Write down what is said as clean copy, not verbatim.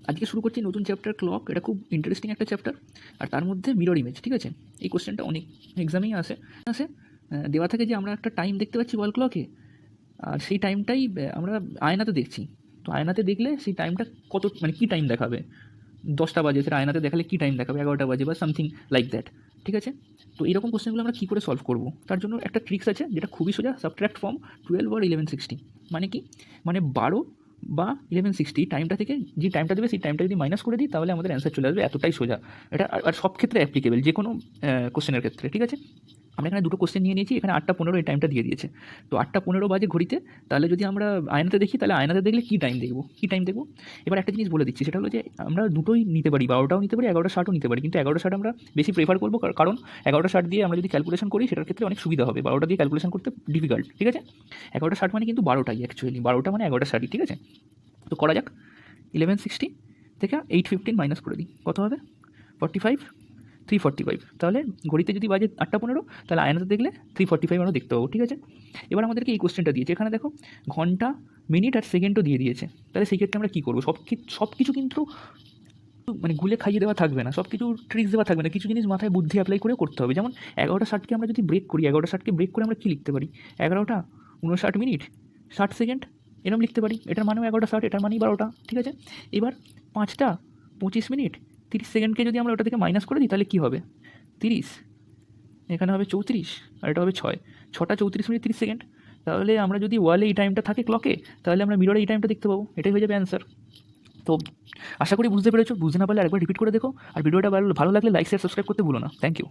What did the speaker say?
আজকে শুরু করছি নতুন চ্যাপ্টার ক্লক। এটা খুব ইন্টারেস্টিং একটা চ্যাপ্টার, আর তার মধ্যে মিরর ইমেজ। ঠিক আছে, এই কোশ্চেনটা অনেক এক্সামেই আসে আসে দেওয়া থাকে যে আমরা একটা টাইম দেখতে পাচ্ছি ওয়াল ক্লকে, আর সেই টাইমটাই আমরা আয়নাতে দেখছি। তো আয়নাতে দেখলে সেই টাইমটা কত, মানে কী টাইম দেখাবে, 10টা বাজে, সেটা আয়নাতে দেখালে কী টাইম দেখাবে, 11টা বাজে বা সামথিং লাইক দ্যাট। ঠিক আছে, তো এইরকম কোশ্চেনগুলো আমরা কী করে সলভ করব, তার জন্য একটা ট্রিক্স আছে যেটা খুবই সোজা। সাবট্র্যাক্ট ফ্রম 12 আর 1160। মানে কি, মানে 12 বা 1160 টাইমটা থেকে যে টাইমটা দেবে সেই টাইমটা যদি মাইনাস করে দিই তাহলে আমাদের অ্যান্সার চলে আসবে। এতটাই সোজা এটা, আর সব ক্ষেত্রে অ্যাপ্লিকেবল, যে কোনো কোশ্চেনের ক্ষেত্রে। ঠিক আছে, আমরা এখানে দুটো কোশ্চেন নিয়ে নিয়েছি, এখানে 8টা 15 এই টাইমটা দিয়ে দিয়েছে। তো 8টা 15 বাজে ঘড়িতে, তাহলে যদি আমরা আয়নাতে দেখি তাহলে আয়নাতে দেখলে কী টাইম দেখবো, এবার একটা জিনিস বলে দিচ্ছি, সেটা হলো যে আমরা দুটোই নিতে পারি, 12টাও নিতে পারি, 11টা 60ও নিতে পারি, কিন্তু 11টা 60 আমরা বেশি প্রেফার করবো, কারণ 11টা 60 দিয়ে আমরা যদি ক্যালকুলেশন করি সেটার ক্ষেত্রে অনেক সুবিধা হবে। 12টা দিয়ে ক্যালকুলেশন করতে ডিফিকাল্ট। ঠিক আছে, 11টা 60 মানে কিন্তু 12টাই অ্যাকচুয়ালি, 12টা মানে 11টা 60। ঠিক আছে, তো করা যাক। 1160 থেকে 815 মাইনাস করে দিই, কত হবে? 45, 345। তাহলে ঘড়িতে যদি বাজে 8টা 15, তাহলে আয়নাতে দেখলে 345 আমরা দেখতে পাবো। ঠিক আছে, এবার আমাদেরকে এই কোশ্চেনটা দিয়েছে, এখানে দেখো ঘন্টা, মিনিট আর সেকেন্ডও দিয়ে দিয়েছে। তাহলে সেই ক্ষেত্রে আমরা কী করবো? সব কিছু কিন্তু মানে গুলে খাইয়ে দেওয়া থাকবে না, সব কিছু ট্রিক্স দেওয়া থাকবে না, কিছু জিনিস মাথায় বুদ্ধি অ্যাপ্লাই করে করতে হবে। যেমন 11টা 60কে আমরা যদি ব্রেক করি, 11টা 60কে ব্রেক করে আমরা কী লিখতে পারি? 11টা 59 মিনিট 60 সেকেন্ড, এরকম লিখতে পারি। এটার মানেও 11টা 60, এটার মানেই 12টা। ঠিক আছে, এবার 5টা 25 মিনিট 30 সেকেন্ডকে যদি আমরা ওটা থেকে মাইনাস করে দিই তাহলে কী হবে? 30, এখানে হবে 34, আর এটা হবে 6। 6টা 34 মিনিট 30 সেকেন্ড। তাহলে আমরা যদি ওয়ালে এই টাইমটা থাকে ক্লকে, তাহলে আমরা মিররে এই টাইমটা দেখতে পাবো। এটাই হয়ে যাবে অ্যান্সার। তো আশা করি বুঝতে পেরেছো। বুঝতে না পারলে আরেকবার রিপিট করে দেখো, আর ভিডিওটা ভালো লাগলে লাইক শেয়ার সাবস্ক্রাইব করতে ভুলো না। Thank you.